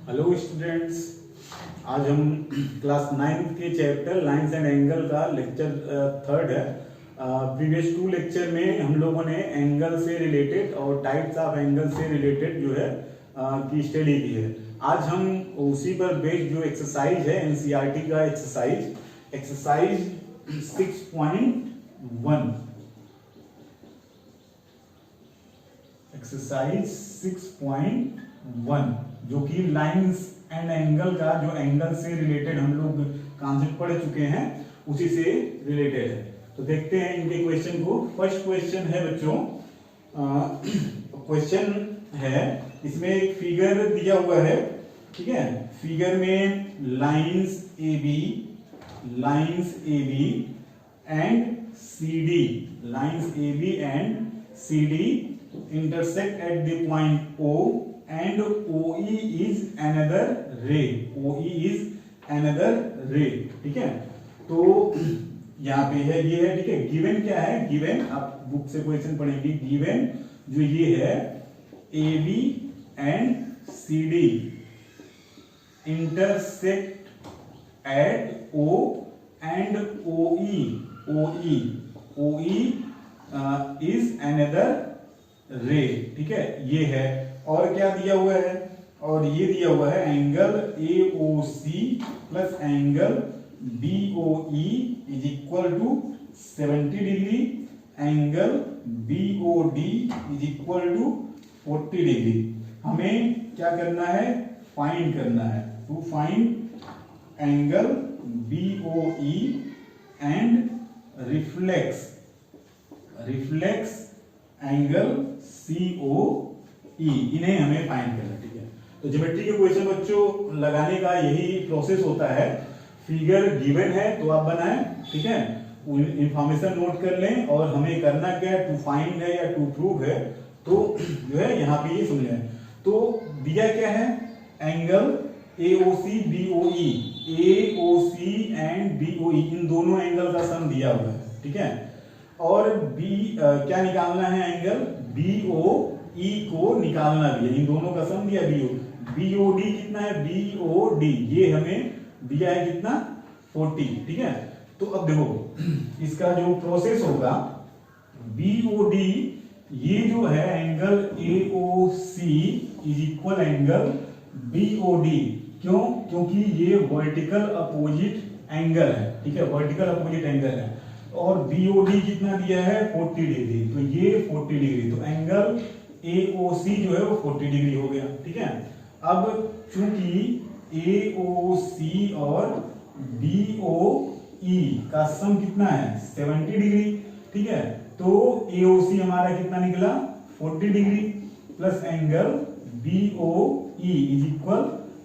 Hello students, आज हम class 9 के चैप्टर लाइंस एंड एंगल का लेक्चर थर्ड है। प्रीवियस 2 लेक्चर में हम लोगों ने एंगल से रिलेटेड और टाइप्स ऑफ एंगल से रिलेटेड जो है की स्टडी की है। आज हम उसी पर बेस्ड जो एक्सरसाइज है एनसीईआरटी का एक्सरसाइज 6.1 एक्सरसाइज 6.1 जो कि लाइंस एंड एंगल का जो एंगल से रिलेटेड हम लोग कॉन्सेप्ट पढ़ चुके हैं उसी से रिलेटेड है। तो देखते हैं इनके क्वेश्चन को। फर्स्ट क्वेश्चन है बच्चों, क्वेश्चन है इसमें एक फिगर दिया हुआ है, ठीक है। फिगर में lines A B and C D intersect at the point O and OE is another ray, ठीक है। तो यहाँ पे है, ये है, ठीक है। गिवन क्या है? गिवन आप बुक से क्वेश्चन पढ़ेंगे। गिवन जो ये है AB and CD intersect at O and OE is another रे, ठीक है। ये है, और क्या दिया हुआ है? और ये दिया हुआ है angle AOC plus angle BOE is equal to 70 degree, angle BOD is equal to 40 degree. हमें क्या करना है? फाइंड करना है। To find angle BOE and reflex angle COE, इन्हें हमें फाइंड करना, ठीक है। तो ज्योमेट्री के क्वेश्चन बच्चों लगाने का यही प्रोसेस होता है। फिगर गिवन है तो आप बनाएं, ठीक है। इंफॉर्मेशन नोट कर लें और हमें करना क्या है? टू फाइंड है या टू प्रूव है, तो जो है यहाँ पे ये सुन लें। तो दिया क्या है? एंगल AOC एंड BOE, इन दोनों एंगल का सम दिया हुआ है, ठीक है। और क्या निकालना है? एंगल BOE को निकालना भी है। इन दोनों का सम दिया BOD कितना है? BOD ये हमें दिया है कितना? 40, ठीक है। तो अब देखो इसका जो प्रोसेस होगा, BOD ये जो है angle AOC is equal angle BOD। क्यों? क्योंकि ये वर्टिकल अपोजिट एंगल है, ठीक है। वर्टिकल अपोजिट एंगल है और BOD कितना दिया है? 40 डिग्री। तो ये 40 डिग्री, तो एंगल AOC जो है वो 40 डिग्री हो गया, ठीक है। अब चूंकि AOC और BOE का सम कितना है? 70 डिग्री, ठीक है। तो AOC हमारा कितना निकला? 40 degree plus angle BOE is equal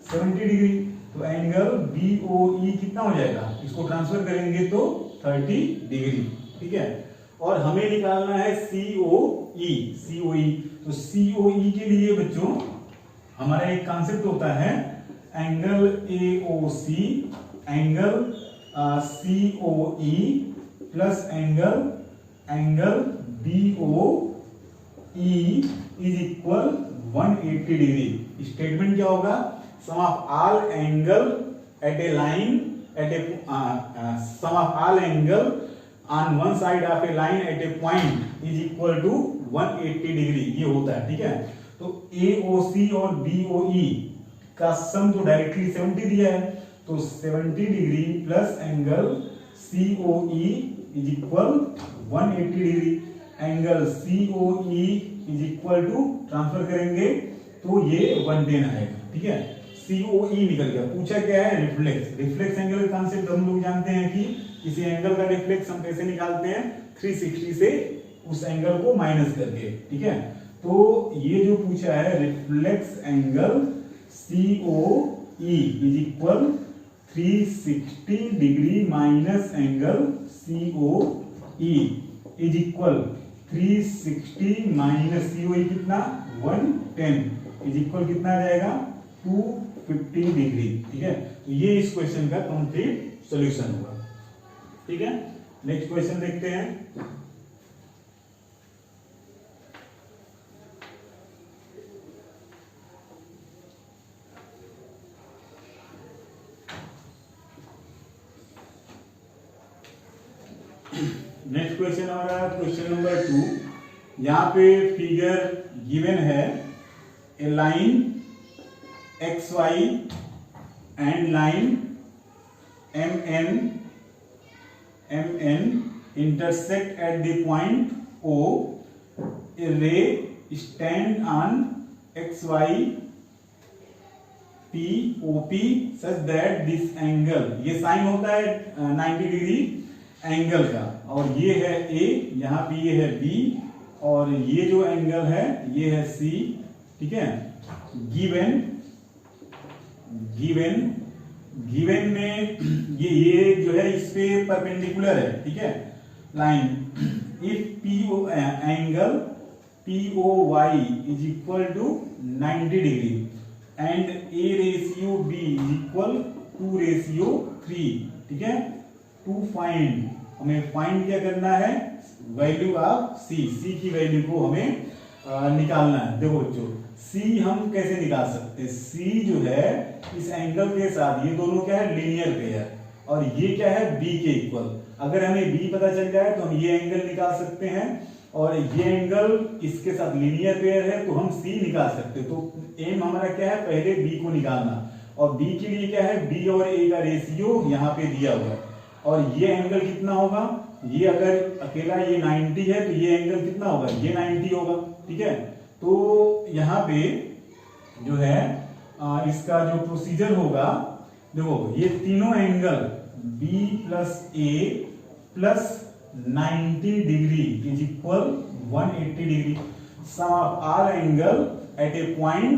70 degree. तो एंगल BOE कितना हो जाएगा? इसको ट्रांसफर करेंगे तो 30 डिग्री, ठीक है। और हमें निकालना है COE। तो COE के लिए बच्चों हमारा एक कॉन्सेप्ट होता है angle AOC angle COE plus angle BOE is equal 180 degree. Statement क्या होगा? Sum of all angle at a line sum of all angle on one side of a line at a point is equal to 180 degree, ये होता है, ठीक है। तो AOC और BOE का सम तो डायरेक्टली 70 दिया है, तो 70 degree plus angle COE is equal 180 degree. Angle COE is equal to transfer करेंगे तो ये 110 आएगा, ठीक है। COE निकल गया। पूछा क्या है? रिफ्लेक्स एंगल का कॉन्सेप्ट हम लोग जानते हैं कि किसी एंगल का रिफ्लेक्स हम कैसे निकालते हैं? 360 से उस एंगल को माइनस करके, ठीक है। तो ये जो पूछा है reflex angle COE is equal 360 degree minus angle COE is equal 360 minus COE कितना? 110 इज इक्वल कितना आ जाएगा? 250 डिग्री, ठीक है। तो ये इस क्वेश्चन का कंप्लीट सॉल्यूशन होगा, ठीक है। नेक्स्ट क्वेश्चन देखते हैं। नेक्स्ट क्वेश्चन हमारा क्वेश्चन नंबर 2। यहाँ पे फिगर गिवन है a line X Y and line M N intersect at the point O. A ray stand on XY P OP such that this angle, ये sign होता है 90 degree angle का, और ये है A, यहाँ पे ये है B, और ये जो एंगल है ये है C, ठीक है। गिवन में ये जो है इस पे परपेंडिकुलर है, ठीक है, line. If PO angle POY is equal to 90 degree and A ratio B is equal 2 ratio 3, ठीक है। टू फाइंड, हमें फाइंड क्या करना है, वैल्यू ऑफ C की वैल्यू को हमें निकालना है। देखो बच्चों, C हम कैसे निकाल सकते हैं, C जो है इस एंगल के साथ, ये दोनों क्या है, लीनियर पेयर, और ये क्या है, B के इक्वल। अगर हमें B पता चल जाए तो हम ये एंगल निकाल सकते हैं, और ये एंगल इसके साथ लीनियर पेयर है तो हम C निकाल सकते हैं। तो एम हमारा क्या है, पहले B को निकालना, और B के लिए क्या है, B और A का रेशियो यहाँ पे दिया हुआ है, और ये एंगल कितना होगा, ये अगर अकेला ये 90 है तो ये एंगल कितना होगा, ये 90 होगा, ठीक है। तो यहाँ पे जो है इसका जो प्रोसीजर होगा, देखो ये तीनों angle B plus A plus 90 degree is equal 180 degree. Sum of all angle at a point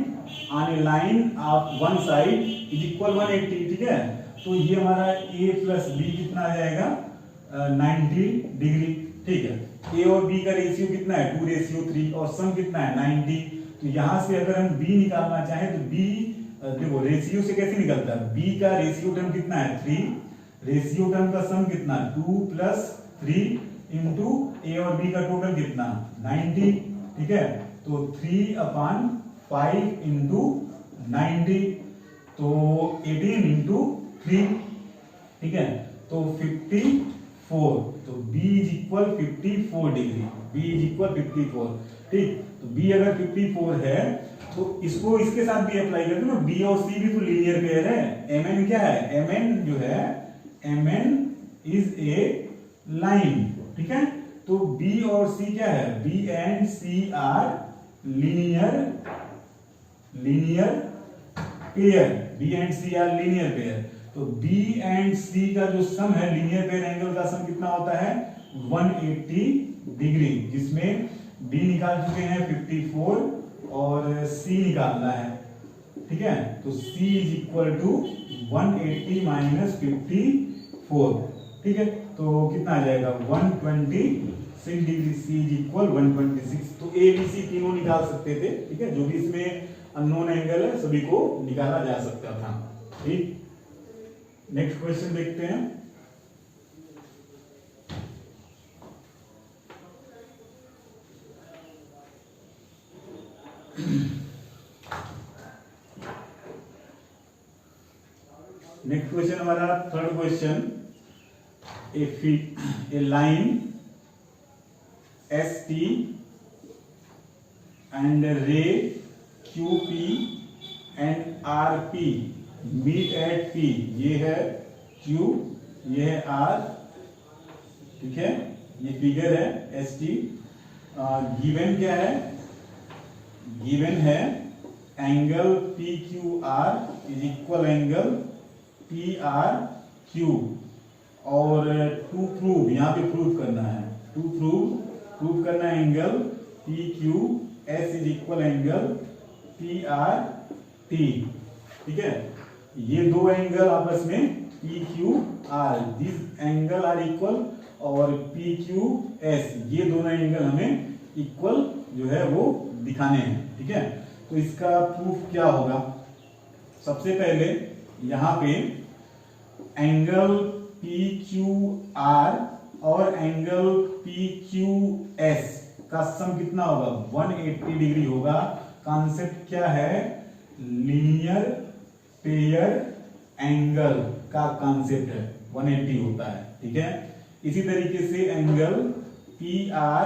on a line of one side is equal 180, ठीक है। तो ये हमारा A प्लस B कितना आ जाएगा, 90 डिग्री, ठीक है। A और B का रेशियो कितना है, 2 रेशियो 3, और सम कितना है 90। तो यहाँ से अगर हम B निकालना चाहें तो B, देखो रेशियो से कैसे निकलता है, B का रेशियो टर्म कितना है 3, रेशियो टर्म का सम कितना 2 प्लस 3 इंटू A और B का टोटल कितना 90, ठीक है। तो 3/5 इंटू 90, तो 18 इंटू 3, ठीक है। तो 54, तो B is equal 54 degree, B is equal 54, ठीक। तो B अगर 54 है तो इसको इसके साथ भी अप्लाई कर दो ना, B और C भी तो लीनियर पेयर है। Mn क्या है, Mn जो है, Mn इज ए लाइन, ठीक है। तो B और C क्या है, B and C are linear pair, B and C are linear pair. तो B एंड C का जो सम है, लीनियर पेयर एंगल का सम कितना होता है 180 डिग्री, जिसमें B निकाल चुके हैं 54 और C निकालना है, ठीक है। तो C is equal to 180 minus 54, ठीक है। तो कितना आ जाएगा 126 डिग्री, C इज इक्वल 126। तो A B C तीनों निकाल सकते थे, ठीक है। जो भी इसमें अननोन एंगल है सभी को निकाला जा सकता था, ठीक। नेक्स्ट क्वेश्चन देखते हैं। नेक्स्ट क्वेश्चन हमारा third question, a line ST and ray QP and RP meet at P, ये है Q, ये है R, ठीक है। ये फिगर है ST। गिवन क्या है, गिवन है angle PQR is equal angle PRQ, और टू प्रूव, यहाँ पे प्रूव करना है, टू प्रूव करना है angle PQS is equal angle PRT, ठीक है। ये दो एंगल आपस में PQR, this angle are equal, और PQS, ये दोनों एंगल हमें इक्वल जो है वो दिखाने हैं, ठीक है। तो इसका प्रूफ क्या होगा, सबसे पहले यहाँ पे एंगल PQR और एंगल PQS का सम कितना होगा 180 डिग्री होगा। कॉन्सेप्ट क्या है, लीनियर पेयर एंगल का कॉन्सेप्ट है, 180 होता है, ठीक है। इसी तरीके से angle P R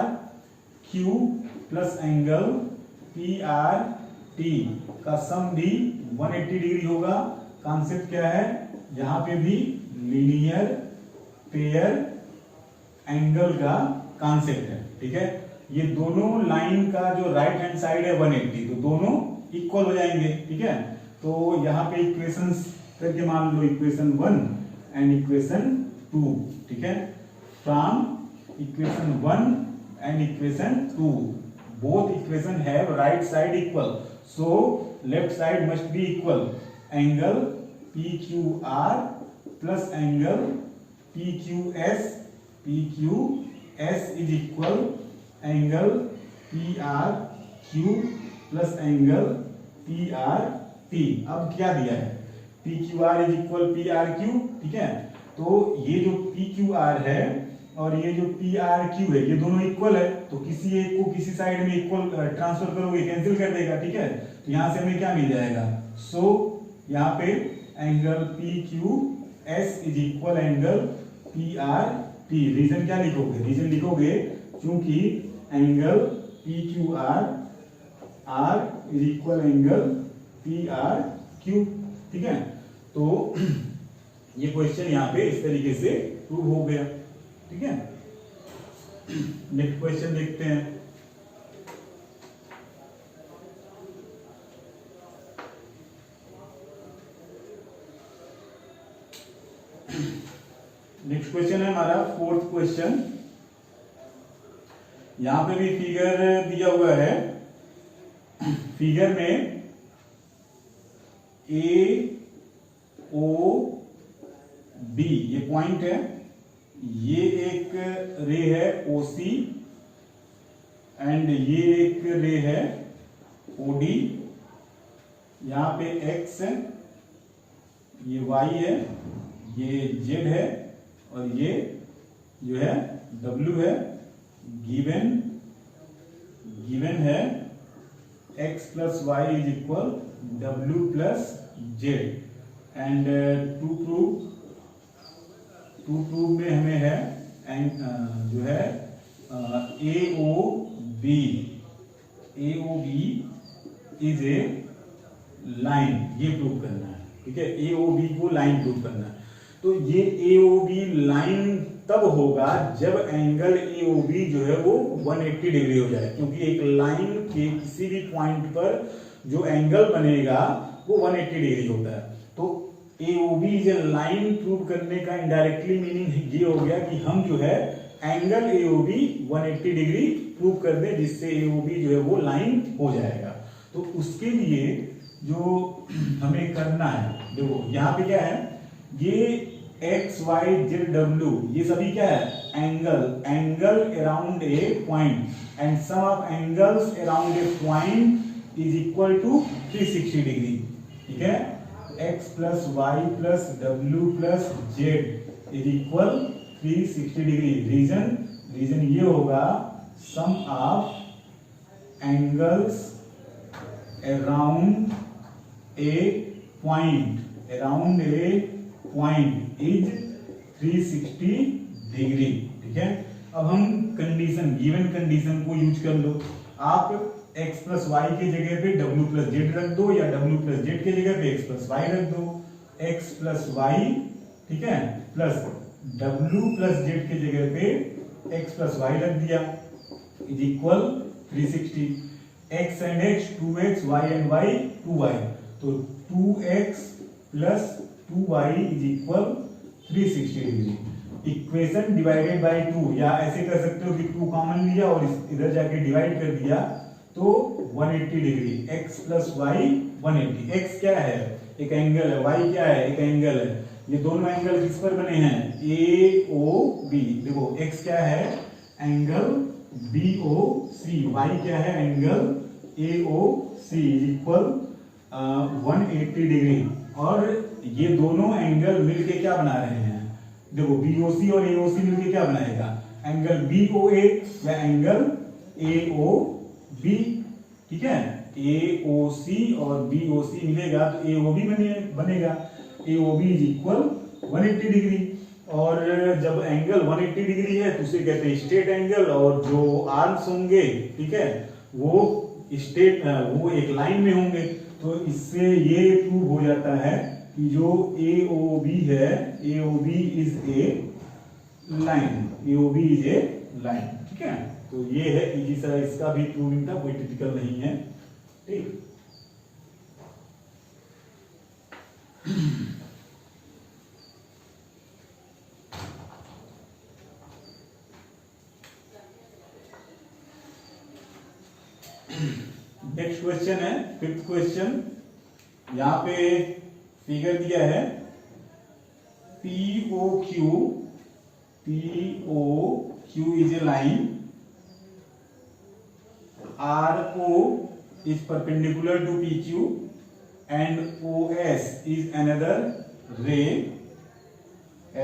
Q plus angle P R T का सम भी 180 डिग्री होगा। कॉन्सेप्ट क्या है, यहाँ पे भी लीनियर पेयर एंगल का कॉन्सेप्ट है, ठीक है। ये दोनों लाइन का जो राइट हैंड साइड है 180, तो दोनों इक्वल हो जाएंगे, ठीक है। तो यहाँ पे इक्वेशंस करके मान लो इक्वेशन 1 एंड इक्वेशन 2, ठीक है। From equation 1 and equation 2 both equation have right side equal, so left side must be equal. Angle PQR plus angle PQS is equal angle PRQ plus angle PRT। अब क्या दिया है, PQR is equal PRQ, ठीक है। तो ये जो PQR है और ये जो PRQ है ये दोनों इक्वल है, तो किसी एक को किसी साइड में इक्वल ट्रांसफर करोगे कैंसिल कर देगा, ठीक है। तो यहाँ से हमें क्या मिल जाएगा, सो यहाँ पे angle PQS is equal angle PRT। Reason क्या लिखोगे, रीजन लिखोगे क्योंकि angle PQR is equal angle PRQ, ठीक है। तो ये क्वेश्चन यहाँ पे इस तरीके से प्रूव हो गया, ठीक है। नेक्स्ट क्वेश्चन देखते हैं। नेक्स्ट क्वेश्चन है हमारा 4th क्वेश्चन। यहां पे भी फिगर दिया हुआ है। फिगर में ए ओ बी ये पॉइंट है, ये एक रे है OC एंड ये एक रे है OD। यहाँ पे X है, ये Y है, ये Z है और ये जो है W है। गिवन है X plus Y is equal W plus Z and to prove में हमें है एंड जो है AOB इज ए लाइन, ये प्रूव करना है, ठीक है। AOB को लाइन प्रूव करना है। तो ये AOB लाइन तब होगा जब एंगल AOB जो है वो 180 डिग्री हो जाए, क्योंकि एक लाइन के किसी भी पॉइंट पर जो एंगल बनेगा वो 180 डिग्री होता है। तो AOB is a line prove करने का इनडायरेक्टली मीनिंग ये हो गया कि हम जो है एंगल AOB 180 डिग्री प्रूव कर दें, जिससे AOB जो है वो लाइन हो जाएगा। तो उसके लिए जो हमें करना है, देखो यहाँ पे क्या है, ये X Y Z W ये सभी क्या है, angle around a point and sum of angles around a point is equal to 360 degree, ठीक है। X plus Y plus W plus Z is equal 360 degree. Reason ये होगा sum of angles around a point is 360 degree, ठीक है। अब हम given condition को use कर लो। आप x प्लस वाई के जगह पे w प्लस जेड रख दो या w प्लस जेड के जगह पे x प्लस वाई रख दो। x प्लस वाई, ठीक है, प्लस w प्लस जेड के जगह पे x प्लस वाई रख दिया is equal 360। x and x 2x, y and y 2y, तो 2x plus 2y is equal 360 degree. Equation divided by 2, या ऐसे कर सकते हो कि 2 कॉमन लिया और इधर जाके डिवाइड कर दिया तो 180 degree. x plus Y 180। x क्या है, एक एंगल है, y क्या है, एक एंगल है। ये दोनों एंगल किस पर बने हैं, AOB। देखो x क्या है, एंगल BOC, y क्या है, एंगल AOC इक्वल 180 डिग्री। और ये दोनों एंगल मिलके क्या बना रहे हैं, देखो BOC और AOC मिलके क्या बनाएगा, एंगल BOA या एंगल AOB, ठीक है। AOC और BOC मिलेगा तो AOB बनेगा। AOB is equal 180 degree. और जब एंगल 180 डिग्री है तो उसे कहते हैं स्ट्रेट एंगल, और जो आर्म्स होंगे, ठीक है, वो स्ट्रेट, वो एक लाइन में होंगे। तो इससे ये प्रूव हो जाता है कि जो AOB है, AOB is a line, AOB is a line, ठीक है। तो ये है इजी सा, इसका भी प्रूविंग था, कोई टिपिकल नहीं है, ठीक। नेक्स्ट क्वेश्चन है, फिफ्थ क्वेश्चन। यहां पे फिगर दिया है POQ, POQ is a line, RO is perpendicular to PQ and OS is another ray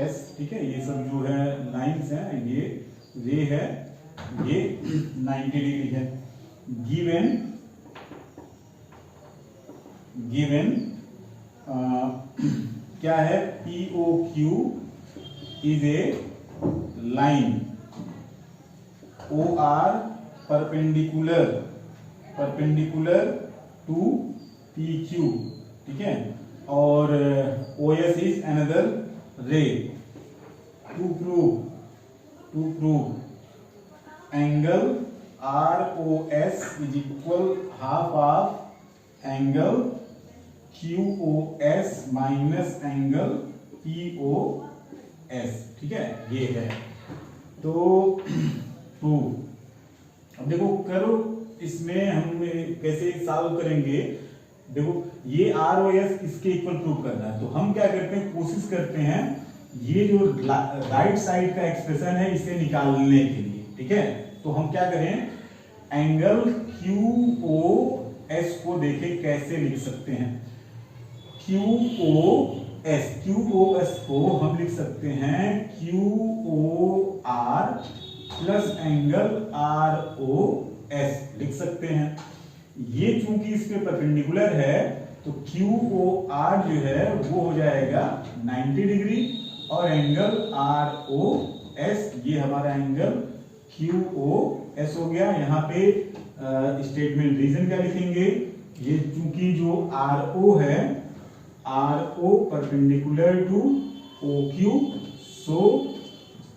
S, ठीक है। ये सब जो है लाइंस हैं, ये रे है, ये 90 डिग्री है। गिवन क्या है, POQ is a line, OR perpendicular to PQ, ठीक है, और OS is another ray. To prove angle ROS is equal half of angle QOS minus angle POS, ठीक है, ये है। तो प्रूव, अब देखो करो, इसमें हम कैसे सॉल्व करेंगे। देखो ये ROS इसके इक्वल प्रूव करना है, तो हम क्या करते हैं, कोशिश करते हैं ये जो राइट साइड का एक्सप्रेशन है इसे निकालने के लिए, ठीक है। तो हम क्या करें, एंगल QOS को देखें कैसे लिख सकते हैं। QOS को हम लिख सकते हैं QOR प्लस एंगल ROS लिख सकते हैं। ये चूंकि इस पे परपेंडिकुलर है तो QOR जो है वो हो जाएगा 90 डिग्री, और एंगल ROS ये हमारा एंगल QOS हो गया। यहाँ पे स्टेटमेंट रीजन क्या लिखेंगे, ये चूंकि जो RO है, RO परपेंडिकुलर टू OQ, सो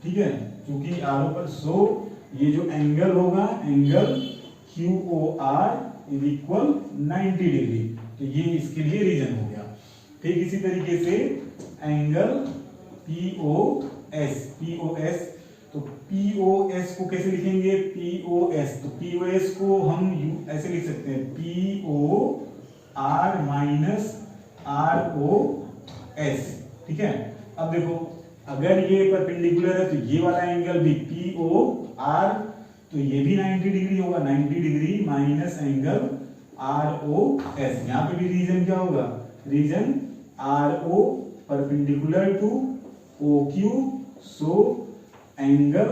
ठीक है, क्योंकि RO पर, सो ये जो एंगल होगा, angle QOR is equal 90 degree, तो ये इसके लिए रीजन हो गया। ठीक इसी तरीके से एंगल POS, तो POS को कैसे लिखेंगे, POS, तो POS को हम ऐसे लिख सकते हैं POR माइनस ROS, ठीक है। अब देखो अगर ये परपेंडिकुलर है तो ये वाला एंगल भी POR, तो ये भी 90 डिग्री होगा, 90 डिग्री माइनस एंगल ROS। यहाँ पे भी रीजन क्या होगा, reason RO perpendicular to OQ, so angle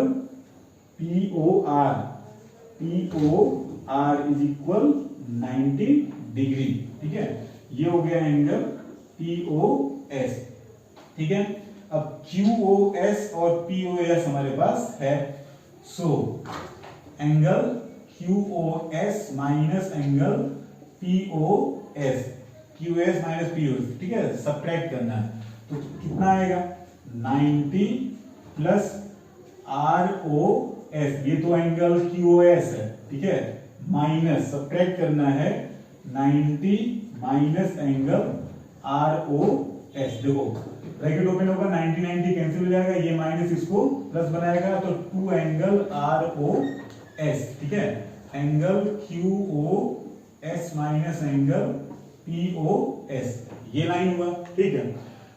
POR is equal 90 degree, ठीक है। ये हो गया एंगल POS, ठीक है। अब QOS और POS हमारे पास है, so angle QOS minus angle POS, QS minus POS, ठीक है, सब्ट्रैक्ट करना है। तो कितना आएगा, 90 प्लस ROS, ये तो एंगल QOS है, ठीक है, माइनस सब्ट्रैक्ट करना है 90 माइनस एंगल ROS। देखो ब्रैकेट ओपन होगा, 90 90 कैंसिल हो जाएगा, ये माइनस इसको प्लस बनाएगा, तो 2 एंगल ROS, ठीक है, angle QOS minus angle POS, ये लाइन हुआ, ठीक है।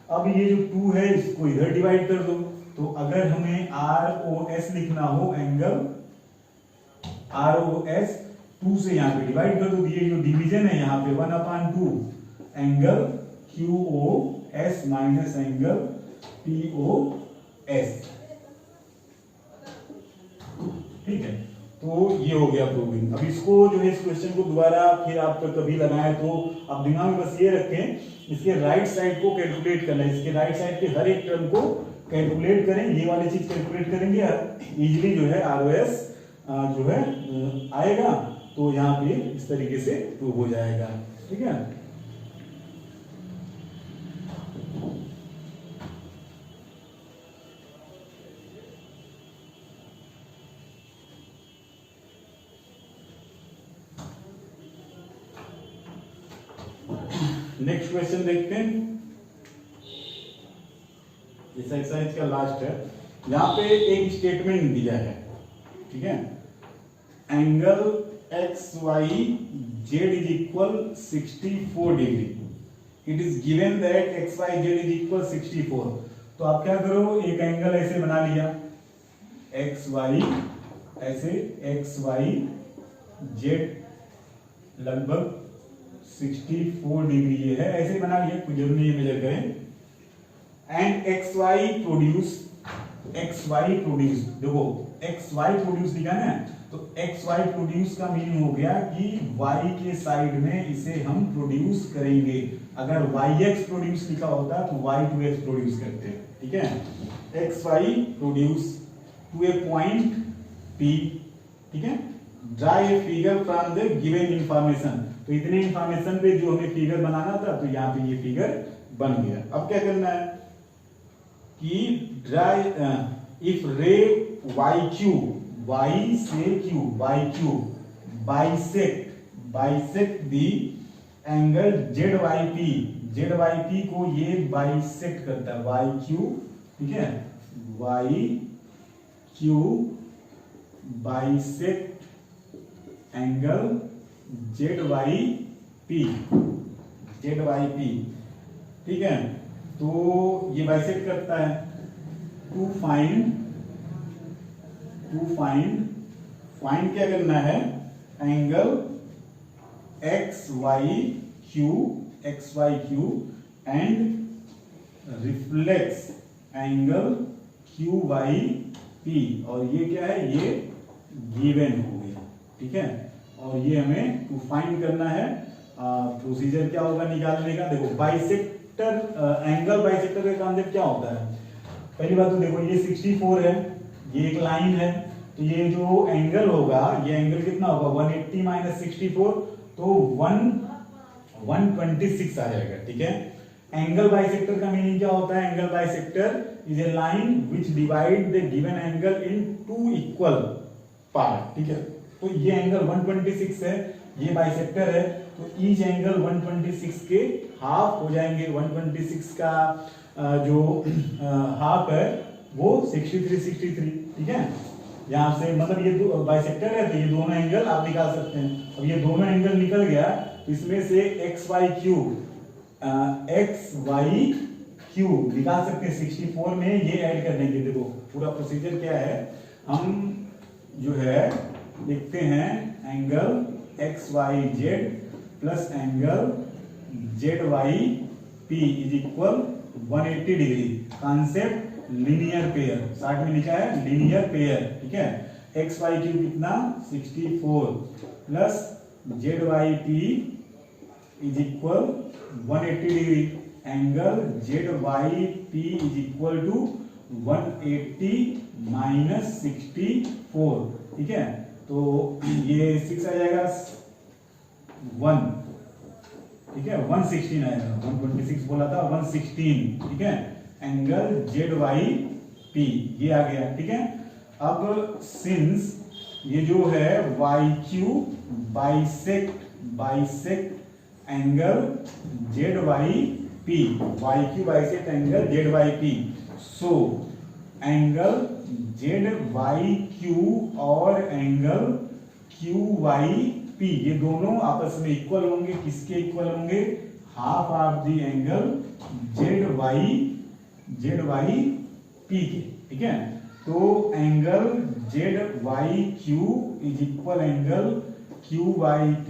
अब ये जो 2 है इसको इधर डिवाइड कर दो, तो अगर हमें ROS लिखना हो, एंगल ROS 2 से यहाँ पे डिवाइड कर दो, ये जो डिवीजन है यहाँ पे 1/2 angle QOS minus angle POS, ठीक है। तो ये हो गया प्रूविंग। अब इसको जो है, इस क्वेश्चन को दोबारा फिर आप कभी लगाएं तो आप दिमाग में बस ये रखें, इसके राइट साइड को कैलकुलेट करना है, इसके राइट साइड के हर एक टर्म को कैलकुलेट करें, ये वाली चीज कैलकुलेट करेंगे, इजीली जो है ROS जो है आएगा। तो यहाँ पे इस तरीके से प्रूव हो जाएगा। ठीक है, नेक्स्ट क्वेश्चन देखते हैं। इस एक्सरसाइज का लास्ट है। यहाँ पे एक स्टेटमेंट दिया है, ठीक है, angle XYZ is equal 64 degree. It is given that XYZ is equal 64। तो आप क्या करो, एक एंगल ऐसे बना लिया, XY ऐसे, XYZ लगभग 64 डिग्री ये है, ऐसे बना लिया, कुछ जरूरी नहीं मेजर करें। एंड XY प्रोड्यूस, देखो XY प्रोड्यूस लिखा है ना, तो XY प्रोड्यूस का मीनिंग हो गया कि Y के साइड में इसे हम प्रोड्यूस करेंगे। अगर YX प्रोड्यूस लिखा होता तो Y2X प्रोड्यूस करते हैं। ठीक है, XY produce to a point P। ठीक है, draw a figure from the given information. तो इतने इंफॉर्मेशन पे जो हमें फिगर बनाना था, तो यहाँ पे ये फिगर बन गया। अब क्या करना है कि ड्रा इफ रे YQ, Y से Q, YQ बाइसेक्ट दी एंगल ZYP को ये बाइसेक्ट करता है, YQ। ठीक है, YQ बाइसेक्ट एंगल ZYP। ठीक है, तो ये बाइसेक्ट करता है। टू फाइंड क्या करना है, angle XYQ and reflex angle QYP। और ये क्या है, ये गिवन हो गया। ठीक है, और ये हमें टू फाइंड करना है। प्रोसीजर क्या होगा निकालने का, देखो बाइसेक्टर, एंगल बाइसेक्टर का कॉन्सेप्ट क्या होता है। पहली बात तो देखो ये 64 है, ये एक लाइन है, तो ये जो एंगल होगा, ये एंगल कितना होगा, 180 माइनस 64, तो 126 आ जाएगा। ठीक है, एंगल बाइसेक्टर का मीनिंग क्या होता है, angle bisector is a line which divide the given angle in two equal part. ठीक है, तो ये एंगल 126 है, ये बाइसेक्टर है, तो ईच एंगल 126 के हाफ हो जाएंगे। 126 का जो हाफ है वो 63। ठीक है, यहाँ से मतलब ये दो बाइसेक्टर है, तो ये दोनों एंगल आप निकाल सकते हैं। अब ये दोनों एंगल निकल गया, तो इसमें से XYQ निकाल सकते हैं। 64 में ये ऐड कर देंगे। देखो पूरा प्रोसीजर क्या है, हम जो है लिखते हैं angle XYZ plus angle ZYP is equal 180 degree. Concept linear pair, साथ में लिखा है लीनियर पेयर। ठीक है, XYQ कितना 64 plus ZYP is equal 180 degree. Angle ZYP is equal to 180 minus 64। ठीक है, तो ये 6 आ जाएगा 1। ठीक है, 116 आएगा, 126 बोला था, 116। ठीक है, एंगल ZYP ये आ गया। ठीक है, अब सिंस ये जो है YQ bisect angle ZYP, YQ bisect angle ZYP, so angle ZYQ और एंगल QYP ये दोनों आपस में इक्वल होंगे। किसके इक्वल होंगे, half of the angle ZYP के। ठीक है, तो angle ZYQ is equal angle QYP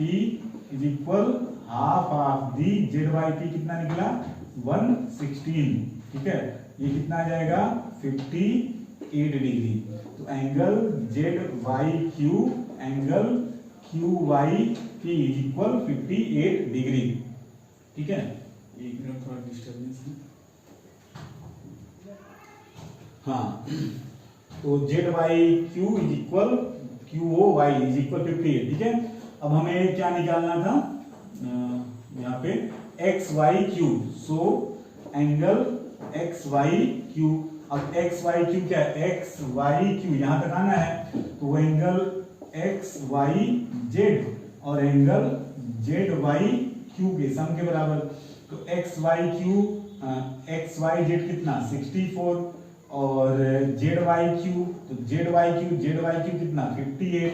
is equal half of the ZYP कितना निकला 116। ठीक है, ये कितना आ जाएगा 58 डिग्री। तो angle ZYQ angle QYP is equal 58 degree. ठीक है, एक मिनट थोड़ा डिस्टर्बेंस है। हाँ, तो Z Y Q is equal Q O Y is equal 58, ठीक है। अब हमें क्या निकालना था यहाँ पे X Y Q, so angle X Y Q. अब एक्स वाई क्यू क्या है, एक्स वाई क्यू यहाँ तक आना है, तो वो एंगल एक्स वाई जेड और एंगल जेड वाई क्यू के सम के बराबर। तो X Y Q X Y Z कितना 64 और जेड वाई क्यू, तो जेड वाई क्यू कितना 58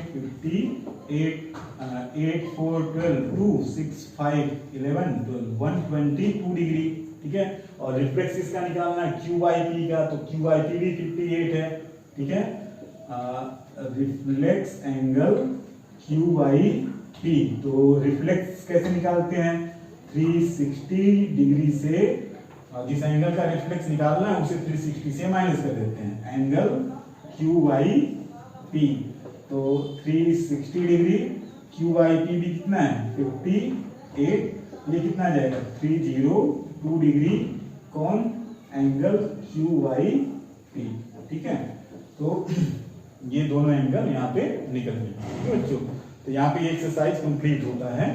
8 4 12 2 6 5 11 12 122 डिग्री, ठीक है। और रिफ्लेक्स इसका निकालना है क्यू वाई पी का, तो क्यू वाई पी भी 58 है, ठीक है। Reflex angle Q Y P, तो रिफ्लेक्स कैसे निकालते हैं, 360 डिग्री से जिस एंगल का रिफ्लेक्स निकालना है उसे 360 से माइनस कर देते हैं, एंगल क्यू वाई पी। तो 360 डिग्री क्यू वाई पी भी कितना है 58, ये कितना आ जाएगा 302 डिग्री कौन एंगल क्यू वाई पी, ठीक है। तो ये दोनों एंगल यहाँ पे निकल गए, ठीक है बच्चों। तो यहाँ पे एक्सरसाइज कंप्लीट होता है।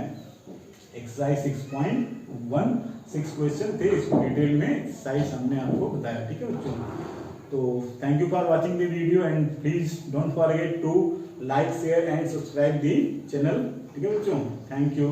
एक्सरसाइज 6.1 6 क्वेश्चन थे, इसको डिटेल में एक्सरसाइज हमने आपको बताया, ठीक है बच्चों। तो thank you for watching the video and please don't forget to like share and subscribe the channel, ठीक है बच्चों। Thank you.